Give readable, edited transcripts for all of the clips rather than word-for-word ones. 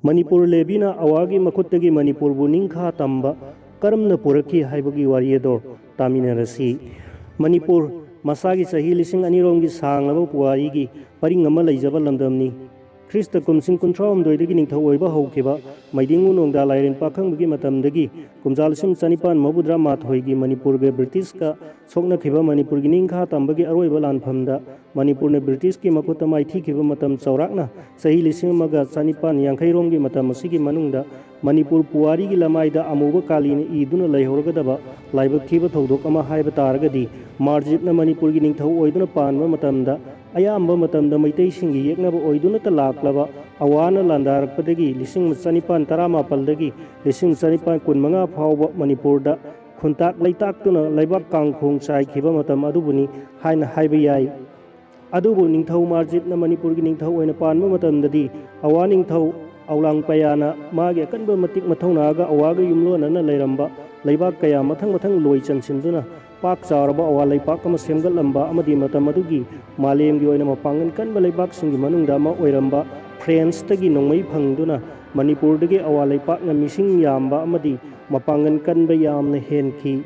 Manipur Levina awagi makutagi Manipur buningsha tamba karamna puraki haibgi wari ado taminarasi. Manipur masagi Chahi lising anirongi sanglaba puwarigi paring ama laijaba lamdamni. Krista kumsing kuntrawam doidagi ningthau oiba haukiba maidingu nongda lairen pakhanggi matamdagi kumjalsim chanipan mabudra mathoigi Manipur ge British ka sokna khiba Manipur gi ningkha tambagi aroiba lanphamda Manipur ne British ki makuta maithi khiba matam chaurakna Chahi lising maga chanipan yankhai romgi matam asigi manungda Manipur puwari gi lamaida amuba kalin iduna laihorgadaba laibak thiba thodok ama haiba taragadi marjitna Manipur gi ningthau oiduna panba matamda ayamba matamda maitai singi yeknaba oiduna ta laklaba awana landarakpadagi lising chanipan taramapaldagi lising chanipan kunmanga phawba Manipurda khuntak leitak-tuna laibak kangkhong chaikhiba matam adubuni haina haiba yai adubu ningthau marjitna Manipur gi ningthau oina panba matamdadi awa ningthau aulang payana magi akanba matik mathaunaga awaga yumlonana leiramba leibak kaya mathang loi chansinduna pak chauraba awa leipak ama semgatlamba amadi matam adugi malemgi oina mapangan kanba leibak singi manungda ma oiramba France tagi nongmai phangduna Manipur dagi awa leipak na mising yamba amadi mapangan kanba yamna henki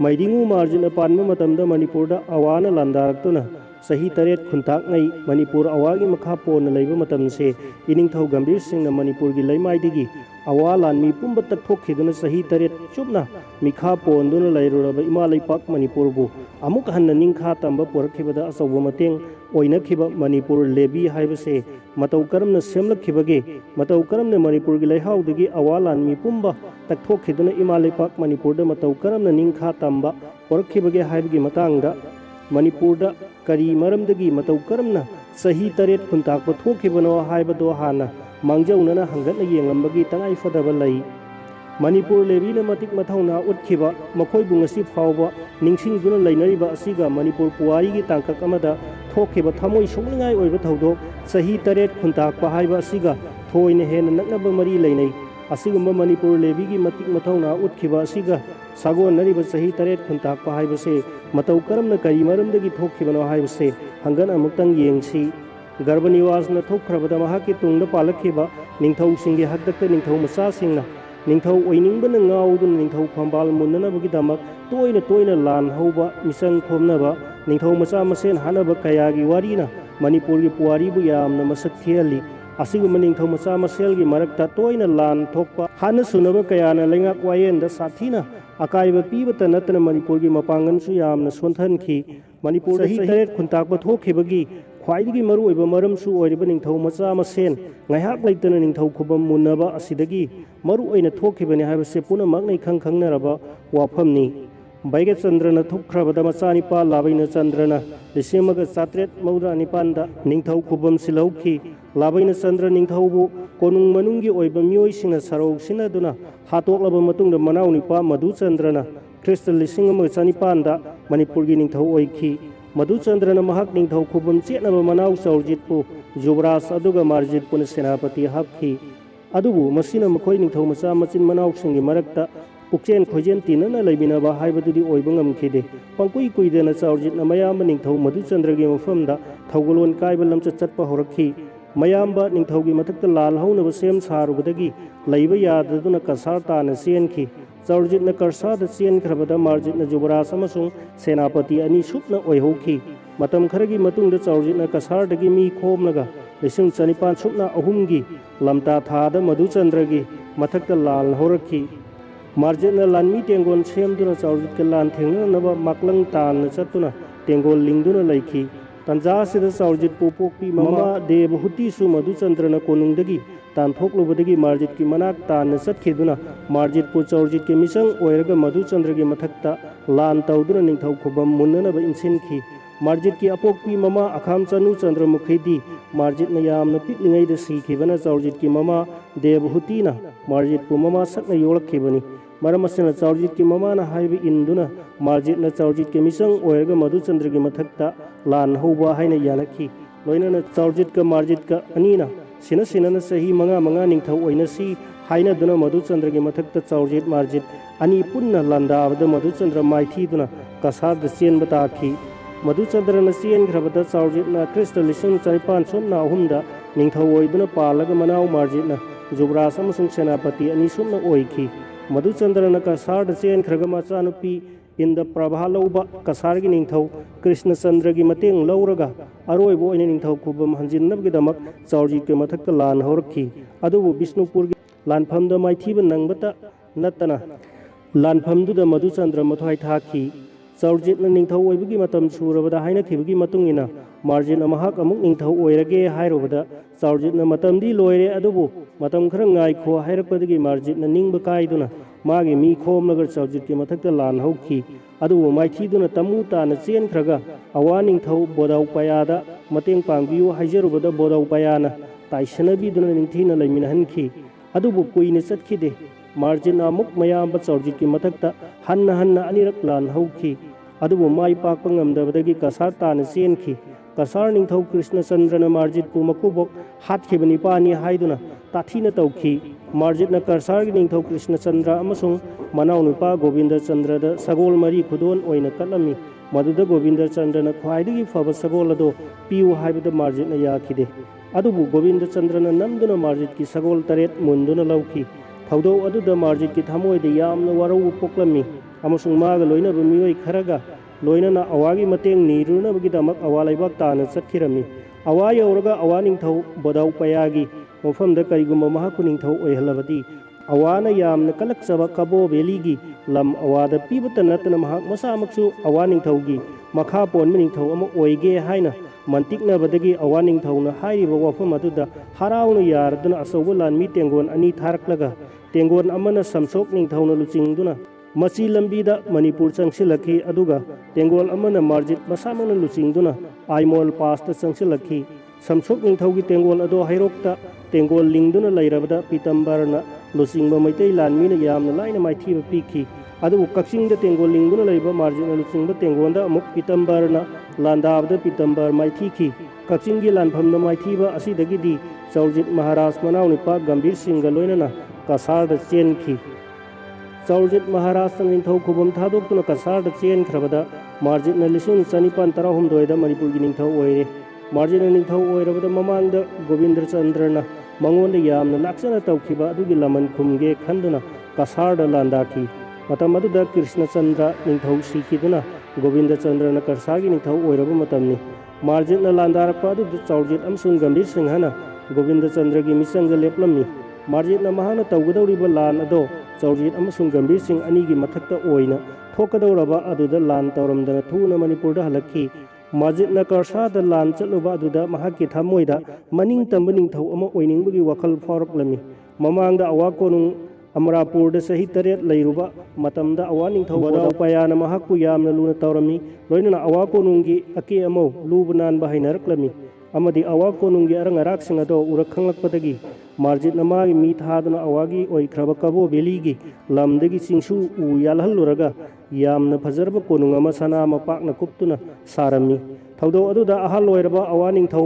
maidingu margin apanma matamda Manipurda awana landaraktuna Chahi Taret Khuntak ngai Manipur awagi makha pon leiba matamse iningthau gambir singna Manipur gi leimaidigi awa lanmi pumba takthokkhiduna Chahi Taret chupna mikha ponduna leiruraba ima leipak Manipur bu amuk hanna ningkha tamba porakhibada asawa mateng oinakhiba Manipur Lavy haibase matau karamna semlakhibage matau karamna Manipur gi leihaudagi awa lanmi pumba takthokkhiduna ima leipak Manipur da matau karamna ningkha tamba porakhibage haibgi matangda Manipurda kari maramdagi matau karamna Chahi Taret Khuntakpa thokhibano haibado hana mangjaunana hangatna yengambagi tangai fadaba lai Manipur Lavy na matik mathauna utkhiba makhoibu ngasi phawba ningsingduna leinariba asiga Manipur puwari gi tangkak amada thokhiba thamoi sokningai oiba thodok Chahi Taret Khuntakpa haiba asiga thoina hena naknaba mari leinai asigumba Manipur Lavy gi matik mathauna utkhiba asiga sagon nariba Chahi Taret Khuntakpa haibase matau karamna kari maramdagi thokhibano haibase hangan amutang yengsi Garbaniwasna thokhrabada mahaki tungda palakhiba ningthau singi hakdakta ningthau macha singna ningthau oiningbana ngauduna ningthau khambal munnanabagi damak toina lan hauba misang khomnaba ningthau macha masen hanaba kayagi warina Manipur gi puwari bu yamna masak thiali asiguma ningthau macha maselgi marakta toina lan thokpa hana sunaba kayana lengak wayenda sathina akaiba pibata natna Manipur gi mapangan su yamna sonthankhi Manipur Chahi Taret Khuntakpa thokhibagi khwaidagi maru oiba maram su oiriba ningthau macha masen ngaihak leitana ningthau khubam munnaba asidagi maru oina thokhibani haibase punamak nei khangkhangnaraba wafamni Baiga Chandrana thukhrabada machani pa Labaina Chandrana lisemaga satret maura nipanda ningthau khubam silauki Labaina Chandra ningthaubu konung manungi oiba mioi singna sarau sinaduna hatoklaba matungda manau nipa Madhu Chandrana Krista lisingama chanipanda Manipur gi ningthau oikhi Madhu Chandrana mahak ningthau khubam chetnaba manau chaurjitpu Jubras aduga marjitpuna senapati hapkhi adubu masina makhoi ningthau macha machin manau singi marakta Pukchen khojen tinana leibinaba haibadudi oiba ngamkhide pangkui kuidena chaurjitna mayamba ningthau Madhu Chandra gi mafamda thaugalon kaiba lamcha chatpa horakhi mayamba ningthau gi mathakta lal haunaba sem sarubadagi leiba yadaduna kasar tana chenkhi chaurjitna karsada chenkhrabada marjitna Jubras amasung senapati ani supna oihokhi matam kharagi matungda chaurjitna kasardagi mi khomnaga lising chanipan supna ahumgi lamta thada Madhu Chandra gi mathakta lal horakhi Marjitna lanmi tengon semduna chaurjitka lan thengnanaba maklang tan chatuna tengol lingduna laikhi tanja sida chaurjit pupokpi mama devahuti su Madhu Chandrana konungdagi tan thoklubadagi marjit ki manak tan chatkhiduna marjit pu chaurjit ki misang oiraga Madhu Chandra gi mathakta lan tauduna ningthau khubam munnanaba insinki marjit ki apokpi mama akham chanu Chandra mukhidi marjitna yamna piklingai da sikhibana chaurjit ki mama devahutina marjit pu mama sakna yolakhibani Maramasana chaurjit ki mama na haiba induna marjit na chaurjit ki misang oiraga Madhu Chandra gi mathakta lan hauba haina yanakhi loinana chaurjit ka marjit ka anina sinana Chahi manga ningthau oina si haina duna Madhu Chandra gi mathakta chaurjit marjit ani punna landabada Madhu Chandra maithi duna kasarda chenba takhi Madhu Chandra na chenkhrabada chaurjit na Krista lising chanipan somna ahumda ningthau oiduna palaga manau marjit na जुबराज अमसुंग सेनापति अनि Sumana ओइखी मधुचंद्रन Kasar chain Kharag मचानुपी इंद प्रभा लौबा कसार की निंगथौ कृष्ण चंद्र की मतेंग लौरगा अरोइबो ओइने निंगथौ खुबम हंजिनबगिदमक चौरजित के मथक लान हौरखी अदुबु विष्णुपुर की लानफमद माइथीब नंगबता नतना लानफमदुद मधुचंद्र मथ्वाइ थाखी चौरजितन निंगथौ ओइबगी मतम सुरबदा हाइनखिबगी मतुंगिना margin अमहाक अमुक निंगथौ ओइरगे हाइरोबदा चौरजितन मतमदी लोइरे अदुबु मतम खर ngaइखो हाइरपदगी मार्जितन निंगब काइदुना मागे मी खोमनगर चौरजित के मथक लान हौखी अदुबु माइथीदुना तमु ताना चेनख्रगा अवा निंगथौ बोदाउ पयादा मतेंग पांगबियु हाइजरुबदा बोदाउ पयाना ताइसनबीदुना निंगथीना लैमिनहनखी अदुबु कुइने चटखिदे मार्जिन अमुक मयाम चौरजित की मथक हन्ना हन्ना अनिरक लान हौखी अदुबु माइ पाकप ngamdabadagi kasar ताना चेनखी kasar निंगथौ कृष्ण चंद्रन मार्जित पु मकुबोक हातखिबनि पानी हाइदुना ताथीना तौखी मार्जितना kasar की निंगथौ कृष्ण चंद्र अमसुंग मनाउ नुपा गोविंद चंद्रद सगोल मरी खुदोन ओइना कलमी मदुदा गोविंद चंद्रन ख्वाइदगी फब सगोल अदो पियु हाइबदा मार्जितना याखिदे अदुबु गोविंद चंद्रन नमदुना मार्जित की सगोल तरेत मुंदुना लौखी थौदौ अदुदा मार्जित की थमोइदे यामना वरौ पोक्लमी अमसुंग मागा लोइनबा मियोइ खरगा लोइनना अवागी मतेंग नीरुनबगिदमक अवा लैबाक ताना चटखिरमी अवा यौरगा अवा निंगथौ बोदाउ पयागी मफमदा करिगुम महाकु निंगथौ ओइहलबदी अवाना यामना कलक्चबा कबो बेलीगी लम अवादा पीबता नतना महाक मसामक्सु अवा निंगथौगी मखा पोनम निंगथौ अमा ओइगे हाइना मंतिकनबदगी अवा निंगथौना हाइरिबा वफम अदुदा हराउना यारदुना असौबा लानमी तेंगोन अनि थारकलगा तेंगोन अमना समसोक निंगथौना लुचिंगदुना मची लंबीदा मणिपुर चंगसिलखी अदुगा तेंगोल अमना मार्जित मसामना लुचिंगदुना आइमोल पासता चंगसिलखी समसोक निंगथौगी तेंगोल अदो हैरोक्ता तेंगोल लिंगदुना लैरबदा पीतंबरना लुचिंगबा मैतै लानमीना यामना लाइना माइथीबा पीखी अदुबु कक्सिंगदा तेंगोल लिंगदुना लैबा मार्जितना लुचिंगबा तेंगोलदा अमुक पीतंबरना लांदाबदा पीतंबर माइथीखी कक्सिंगी लानफमदा माइथीबा असिदगिदी चौरजित महाराज मनाउ निपा गंभीर सिंहगा लोइनना कसारदा चेनखी चौरजित महाराज निंगथौ खुबम थादोक्तुना कसारदा चेनख्रबदा मार्जितना लिसिंग चनिपान तराहुमदोइदा मणिपुर की निंगथौ ओइरे मार्जितना निंगथौ ओइरबदा ममांगदा गोविंद चंद्रना मंगोंदा यामना लाक्सना तौखिबा अदुगी लमन खुमगे खंदुना कसारदा लांदाखी मतम अदुदा कृष्ण चंद्र निंगथौ सिखिदुना गोविंद चंद्रना कसारगी निंगथौ ओइरबा मतमनी मार्जितना लांदारपा अदुदा चौरजित अमसुंग गंभीर सिंहना गोविंद चंद्रगी मिचंग लेपलम्मी मार्जितना महाना तौगदौरिबा लान अदो चौरजित अमसुंग गंभीर सिंह अनीगी मथक्ता ओइना थोकदौरबा अदुदा लान तौरमदना थूना मणिपुरदा हलक्की मार्जितना करसादा लान चलुबा अदुदा महाकी थमोइदा मनिंग तंबा निंगथौ अमा ओइनिंगबगी वखल फावरक्लमी ममांगदा अवा कोनुंग अमरापुर सही तरेत लैरुबा मतमदा अवा निंगथौ बोदाउ पयाना महाकु यामना लुना तौरमी लोइनना अवा कोनुंगी अके अमौ लुबा नानबा हाइनरक्लमी अमदी अवा कोनुंगी अरंग अराकसिंग अदो उरखंगलक्पदगी मार्जितना मागी मी थादुना अवागी ओइख्रबा कबो बेलीगी लमदगी चिंसु उ यालहल्लुरगा यामना फजरबा कोनुंग अमा सना मपाकना कुप्तुना सारमी थौदौ अदुदा अहल ओइरबा अवा निंगथौ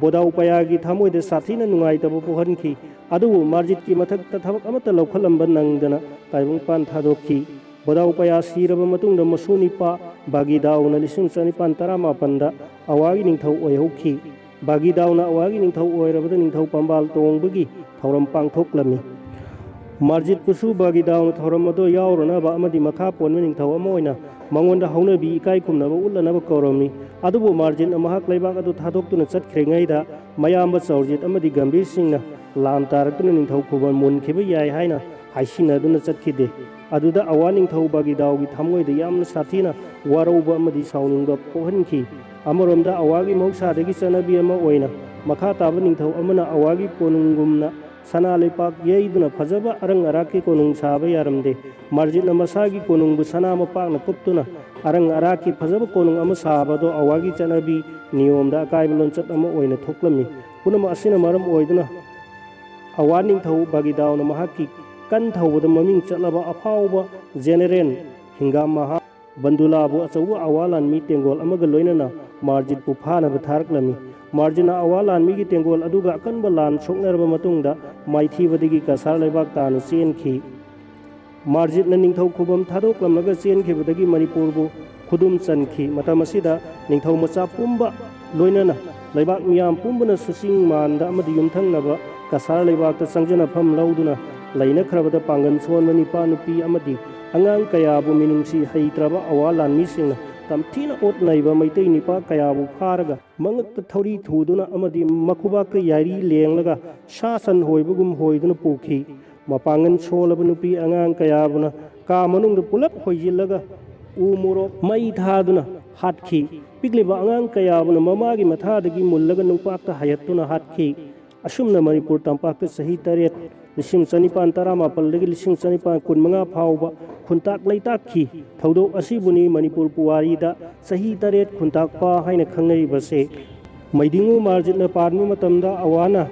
बोदाउ पयागी थमोइदा साथीना नुंगाइतबा पोहनखी अदुबु मार्जित की मथक्ता थबक अमता लौखलंबा नंगदना ताइबंगपान थादोखी बोदाउ पया सिरबा मतुंगदा मसुनिपा बागीदाउना लिसिंग चनिपान तरामापनदा अवागी निंगथौ ओइहौखी बागीदाउना अवागी निंगथौ ओइरबदा निंगथौ पंबाल तोंगबगी थौरम पांगथोक्लमी मार्जित पुसु बागीदाउना थौरम अदो यावरनबा अमदी मखा पोनम निंगथौ अमा ओइना मंगोंदा हौनबी इकाई खुमनबा उल्लनबा कौरमी अदुबु मार्जित महाक लैबाक अदु थादोक्तुना चटख्रेङैदा मयाम चौरजित अमदी गंभीर सिंहना लान तारक्तुना निंगथौ खुबन मुनखिबा याय हाइना हाइसिनदुना चटखिदे अदुदा अवा निंगथौ बागीदाउगी थमोइदा यामना साथीना वारौबा अमदी साउनिंगबा पोहनखी अमरोमदा अवागी मौसादगी चनबी अमा ओइना मखा ताबा निंगथौ अमना अवागी कोनुंगुमना सना लेपाक येइदुना फजबा अरंग अराकी कोनुंग साबा यारमदे मार्जितना मसागी कोनुंगबु सना मपाकना कुप्तुना अरंग अराकी फजबा कोनुंग अमा साबादो अवागी चनबी नियमदा अकाइबा लोंचत अमा ओइना थोक्लमी पुनम असिना मरम ओइदुना अवा निंगथौ बागीदाउना महाकी कन थौबदा ममिंग चलबा अफाउबा जेनेरेल हिंगाम महा बंदुलाबु अचौबा अवा लानमी तेंगोल अमगा लोइनना मार्जित पु फानबा थारक्लमी मार्जिना अवा लानमी की तेंगोल अदुगा अकनबा लान सोकनरबा मतुंगदा माइथीबदगी कसार लैबाक ताना चेनखी मार्जितना निंगथौ खुबम थादोक्लमलगा चेनखिबदगी मणिपुरबु खुदुम चनखी मतम असिदा निंगथौ मचा पुंबा लोइनना लैबाक मियाम पुंबना सुसिंग मानदा अमदी युमथंगनबा kasar leibakta changjana pham lauduna laina khrabada pangan sonba nipa nupi amadi angang kayabu minungsi heitraba awa lanmi singna tamthina ot naiba maitai nipa kayabu pharaga mangakta thori thuduna amadi makuba ka yari lenglaga shasan hoibugum hoiduna pukhi mapangan solaba nupi angang kayabuna ka manungda pulap hoijillaga umuro mai thaduna hatkhi pigliba angang kayabuna mamagi mathadagi mullaga nungpakta hayatuna hatkhi asumna Manipur tampakta Chahi Taret lising chanipan taramapaldagi lising chanipan kunmanga phauba khuntak leitakhi thodok asibuni Manipur puwarida Chahi Taret Khuntakpa haina khangnai base maidingu marjitna parmu matamda awana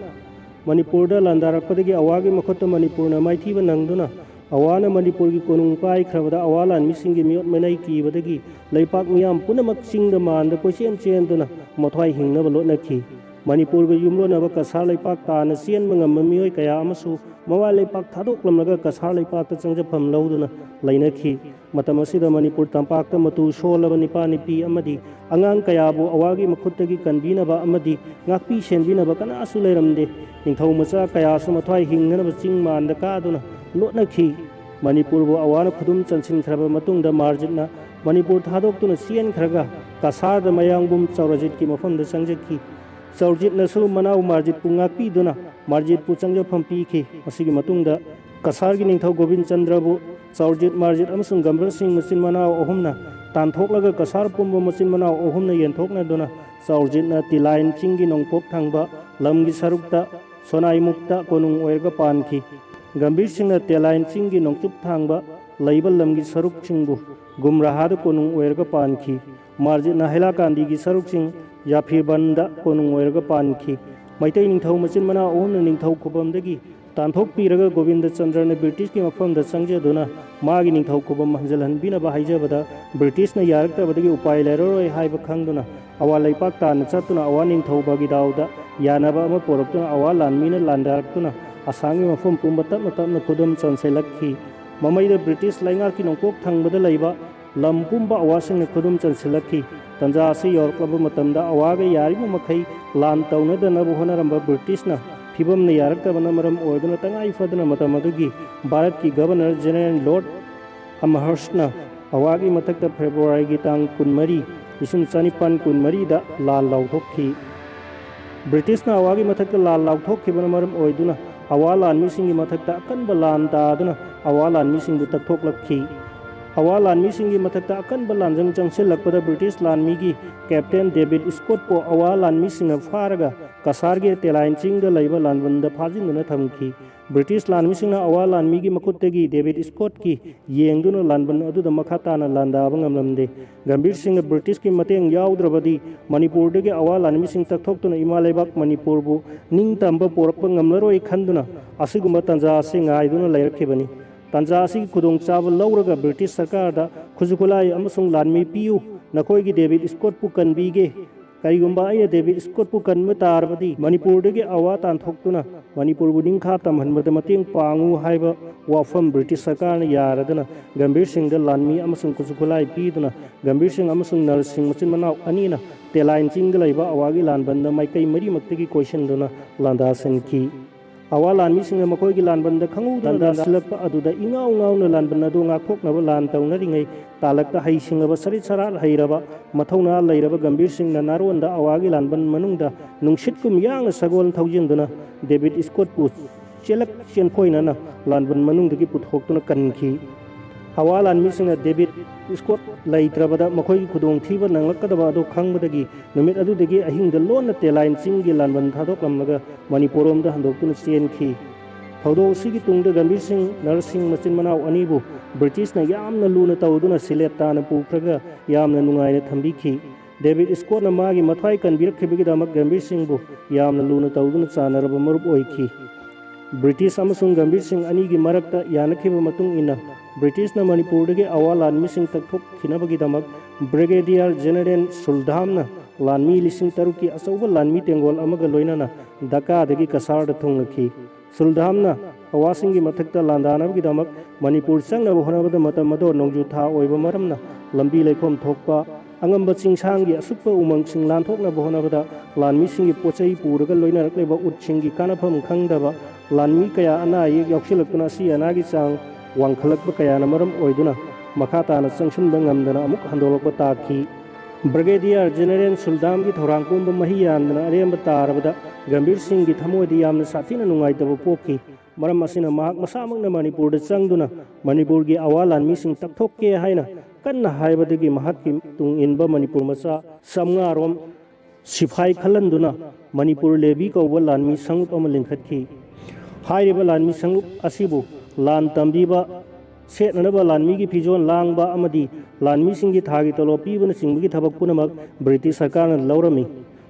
Manipurda landarakpadagi awagi makhota Manipurna maithiba nangduna awana Manipurgi konung pai khrabada awalan misingi miot manai kibadagi leipak miyam punamak chingda manda kochen chenduna mothwai hingnaba lotnakhi Manipurga yumlonaba kasar leipak tana sienba ngamma mioi kaya amasu mawa leipak thadoklamlaga kasar leipakta changjapam lauduna lainakhi matam asida Manipur tampakta matu solaba nipa nipi amadi angang kayabu awagi makhuttagi kanbinaba amadi ngakpi senbinaba kanasu leiramde ningthau macha kayasu mathwai hingganaba chingmanda kaduna lotnakhi Manipurbu awana khudum chanchin khraba matungda marjitna Manipur thadokuna sien khraga kasarda mayangbum chaurajitki mafamda changjakhi Saurjit nasu manau marjit pungakpi duna marjit puchangja phampi ki asigi matungda kasargi ningthau Gobind Chandrabu saurjit marjit amasung Gambhir Singh machin manau ohumna tanthoklaga kasar pumba machin manau ohumna yenthokna duna saurjit na tilain chingi nongpok thangba lamgi sarukta sonai mukta konung oirga panki Gambhir Singh na tilain chingi nongchup thangba laibal lamgi saruk chingbu gumrahada konung oirga panki marjit na Hailakandi gi saruk ching Yaphir banda konung oirga panki maitai ningthau machin mana ohumna ningthau khubamdagi tanthok piraga Govinda Chandrana British ki mafamda changjaduna magi ningthau khubam hanjalhanbina ba haijabada British na yaraktabadagi upai leroroi haiba khangduna awa leipak tana chatuna awa ningthau bagi dauda yanaba ama poraptuna awa lanmina landarakuna asangi mafam pumba tapna tapna khudam chanselakhi mamaida British laingarki nongkok thangbada leiba lam pumba awasingna khudum chanselakhi tanja asi yorklaba matamda awaga yaribu makhai lan taunadanabu honaramba Britishna phibamna yaraktabana maram oiduna tangai fadana matamadagi Bharatki Governor General Lord Amherstna awagi mathakta February gi tang 13 isum chanipan 13 da lan lauthokhi Britishna awagi mathakta lan lauthokhi bana maram oiduna awalan misingi mathakta akanba lan taduna awalan misingbu takthoklakhi awalan misingi mathakta akanba lanjang changsilakpada British lanmigi Captain David Scott po awalan misinga faraga kasarge telain chingda laiba lanbanda phajinduna thamki British lanmisingna awalan migi makuttegi David Scott ki yengduna lanban aduda makhatana landaba ngamlamde Gambhir Singh British ki mateng yaudravadi Manipur dege awalan mising takthokuna Imalaibak Manipur bu ningtamba porakpa ngamlaroi khanduna asiguma tanja singaiduna lairakhibani tanja asi khudong chaba lauraga British sarkar da khujukulai amasung lanmi piu nakhoi David Scott pu kanbige karigumba aina David Scott pu kanma tarbadi Manipur dege awa tanthokuna Manipur bu ningkha tamhanbada mateng pangu haiba wafam British sarkar na yaradana Gambhir Singh da lanmi amasung khujukulai piduna Gambhir Singh amasung Nar Singh machin manau anina telain chinglaiba awagi lanbanda maikai mari maktagi question duna landa senki awalan mising makoi gi lanbanda khangu danda silakpa aduda ingau ngau na lanbanda do ngakthoknaba lan taunaringai talakta haisingaba sarit sarar hairaba mathauna lairaba Gambhir Singh na naronda awagi lanban manungda nungsitkum yang sagol thaujinduna David Scott pu chelak chenphoina na lanban manungdagi puthoktuna kanki awalan mising David Scott laitrabada makoi khudong thiba nanglakadaba do khangbadagi numit adudagi ahingda lonna telain chingi lanban thadoklamlaga Manipuromda handoktuna chenki thodo sigi tungda Gambhir Singh Nar Singh machin manau anibu British na yamna luna tawduna siletana pukraga yamna nungaina thambikhi David Scott na magi mathwai kanbirakkhibagi damak Gambhir Singh bu yamna luna tawduna chanaraba marup oikhi British amasung Gambhir Singh anigi marakta yanakhiba matung ina British na Manipur dege awalan mising takthok khinabagi damak Brigadier General Suldhamna lanmi lising taruki asauba lanmi tengol amaga loinana Dhaka degi kasar da thunglakhi Suldhamna awasingi mathakta landanabagi damak Manipur changnaba honabada matamado nongju tha oiba maramna lambi leikhom thokpa angamba chingsanggi asukpa umangsing lanthoknaba honabada lanmisingi pochai puraga loinarakleba utsingi kanafam khangdaba lanmi kaya ana ayek yauksilakuna si anagi chang wangkhalakba kayana maram oiduna makha tana changsinba ngamdana amuk handolokba takhi Brigadier General Suldam ki thorangpumba mahi yandana aremba tarabada Gambir Singh ki thamoidi yamna sathina nungaitaba pokhi maram asina mahak masamakna Manipur da changduna Manipur gi awalan mising takthokke haina kanna haibadagi mahakki tung inba Manipur masa samnga rom siphai khalanduna Manipur Lavy kauba lanmi sangup ama linkhatkhi hairiba lanmi sangup asibu lan tambiba Setnaba lanmi ki fijon langba amadi lanmi singi thagi tolo pibana singbagi thabak punamak British Sarkarna laurami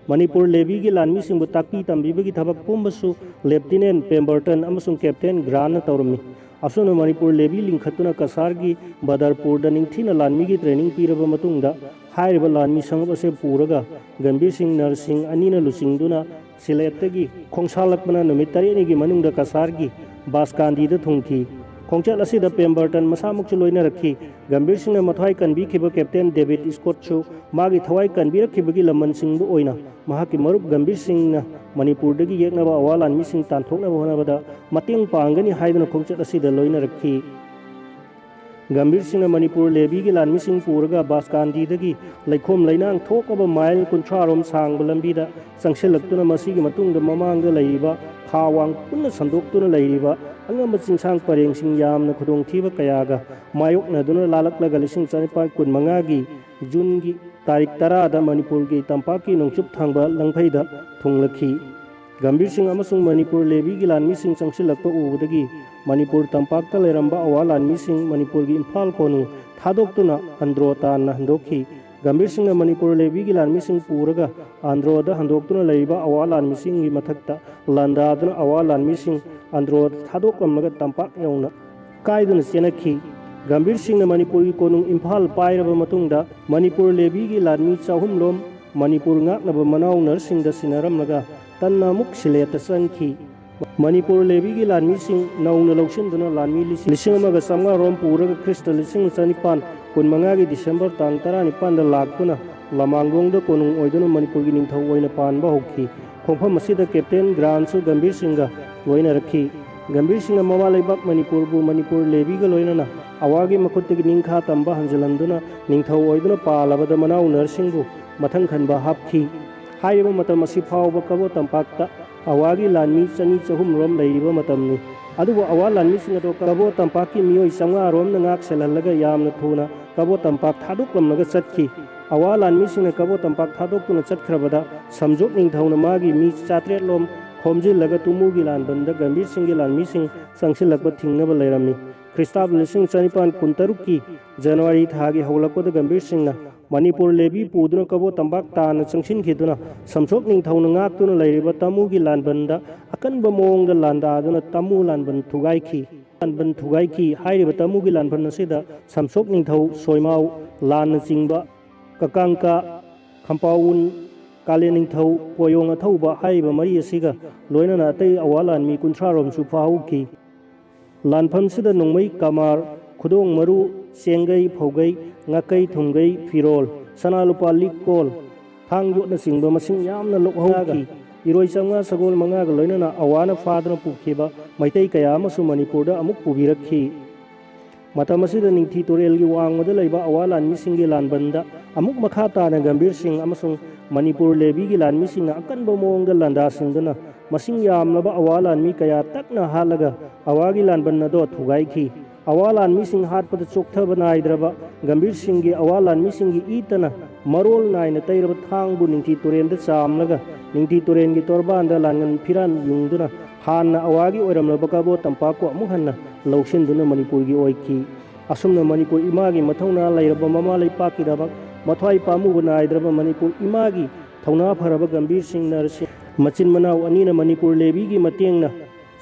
Manipur Lavy ki lanmi singbu takpi tambibagi thabak pumbasu Lieutenant Pemberton amasung Captain Grant na taurami asuna Manipur Lavy linkhatuna kasar ki Badarpur da ningthina lanmi ki training piraba matungda hairiba lanmi sangup ase puraga Gambir Singh Nursing anina lusingduna siletagi khongsalakpana numit tareni gi manungda kasar ki Baskandi da thungthi Khongchal asida Pemberton masamuk chuloina rakhi Gambir Singh na mathwai kanbi khiba Captain David Scott chu magi thawai kanbi rakhibagi laman singbu oina mahaki marup Gambir Singh na Manipur dagi yeknaba awalan mising tanthoknaba honabada mating pangani haiduna khongchal asida loina rakhi Gambir Singh na Manipur Lavy gi lan mising puraga Baskandi dagi laikhom lainang thokaba mile kunthrarom sangba lambida sangsilaktuna masigi matungda mamangda laiba khawang punna sandoktuna laiba angamba chingsang parengsing yamna khudong thiba kayaga mayokna duna lalaklaga lising chanipan kun mangagi June tarik 10 da Manipur gi tampaki nongchup thangba langphaida thunglakhi Gambir Singh amasung Manipur Lavy gi lan mising changsilakpa ubudagi Manipur tampakta leramba awalan mising Manipur gi Imphal konu thadoktuna andro tanna handokhi Gambir Singh na Manipur Lavy gi lan mising puraga andro da handoktuna leiba awalan mising gi mathakta landaduna awalan mising andro thadoklamnaga tampak yauna kaiduna chenakhi Gambir Singh na Manipur gi konung Imphal pairaba matungda Manipur Lavy gi lanmi chahum lom Manipur ngaknaba manaw narsing da sinaramnaga tanna muk sileta sangkhi Manipur Lavy gi lanmi sing nauna lawsinduna lanmi lising amaga samga rom puraga Krista lising chanipan kun mangagi December tang 19 da laktuna lamangong da konung oiduna Manipur gi ningthau oina panba hokhi khongpham asida Captain Grant su Gambir Singh ga loina rakhi Gambir Singh na mama laibak Manipur bu Manipur Lavy ga loina na awagi makhutigi ningkha tamba hanjalanduna ningthau oiduna palabada manaw narsing bu mathang khanba hapkhi hairiba matam asi phawba kabo tampakta awagi lanmi chani chahum rom leiriba matamni adubu awa lanmi singa to kabo tampaki miyoi sanga rom na ngak selalaga yamna thuna kabo tampak thaduklamnaga chatki awa lanmi singa kabo tampak thadokuna chatkrabada samjok ningthauna magi mi chatret lom khomjilaga tumugi lanbanda Gambir Singh gi lanmi sing sangsilakba thingnaba leiramni Kristab lising chanipan kuntaruk ki January thagi hawlakpada Gambir Singh na Manipur Lavy puduna kabo tambak tana changsin khiduna samsok ningthauna ngaktuna leiriba tamu gi lanbanda akanba mongda landaduna tamu lanban thugai ki hairiba tamu gi lanban asida samsok ningthau soimau lan chingba kakangka khampaun kale ningthau poyong athauba haiba mari asiga loinana atei awalan mi kunthrarom su phauki lanpham sida nongmai kamar khudong maru sengai phaugai ngakai thumgai firol sanalupa likol thangyo na singba masing yamna lokhauki iroi changa sagol manga ga loinana awana fadana pukhiba maitai kaya amasu Manipur da amuk pubirakhi matam asida ningthi torel gi wangmada leiba awalan mising gi lanbanda amuk makha tana Gambir Singh amasung Manipur Lavy gi lanmi singna akanba mongda landa singduna masing yamlaba awalan mi kaya takna halaga awagi lanbanna do thugai khi awalan mi sing hatpada chokthaba naidraba Gambir Singh gi awalan mi sing gi itana marol naina tairaba thangbu ningthi torenda chamlaga ningthi toren gi torbanda langan phiran yungduna hanna awagi oiramlaba kabo tampako amuk hanna lawsinduna Manipur gi oiki asumna Manipur imagi mathauna lairaba mama leipaki dabak mathwai pamu naidraba Manipur imagi thauna pharaba Gambir Singh narsi machin manaw anina Manipur Lavy gi matengna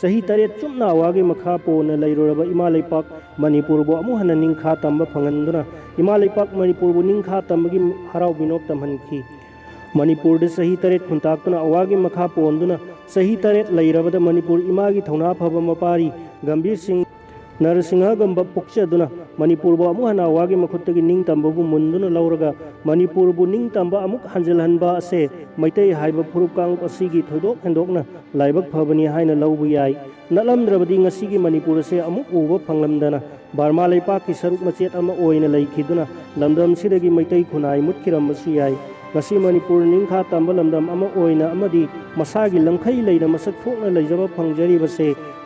Chahi Taret chumna awagi makha pona lairoraba ima leipak Manipur bo amu hana ningkha tamba phanganduna ima leipak Manipur bo ningkha tambagi harau binok tamhanki Manipur de Chahi Taret khuntaktuna awagi makha ponduna Chahi Taret lairabada Manipur imagi thauna phaba mapari Gambir Singh Narasingagamba pukchaduna Manipurbu amu hana awagi makuttagi ningtambabu munduna lauraga Manipurbu ningtamba amuk hanjilhanba ase maitai haiba phurupkang asigi thodok hendokna laibak phabani haina laubu yai nalamdrabadi ngasigi Manipur ase amuk uba phanglamdana Barma leipaki saruk machet ama oina laikhiduna lamdam sidagi maitai khunai mutkirambasu yai ngasi Manipur ningkha tamba lamdam ama oina amadi masagi lamkhai leina masak thokna leijaba phangjari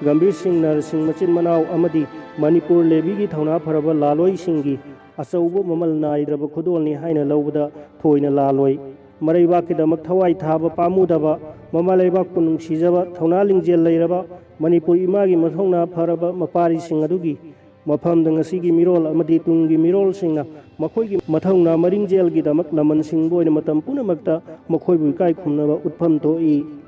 Gambir Singh Narsing Machin Manau Amadi Manipur Lavy gi thauna pharaba laloi singi achaubo mamal naidraba khudolni haina lawda thoina laloi maraiba kidamak thawai thaba pamudaba mamalaiba kunung sijaba thauna lingjel leiraba Manipur imagi mathongna pharaba mapari sing adugi mafam dangasigi mirol amadi tungi mirol singna makhoigi mathongna maringjel gi damak laman sing boina matam punamakta makhoi bu kai khumnaba utpham to I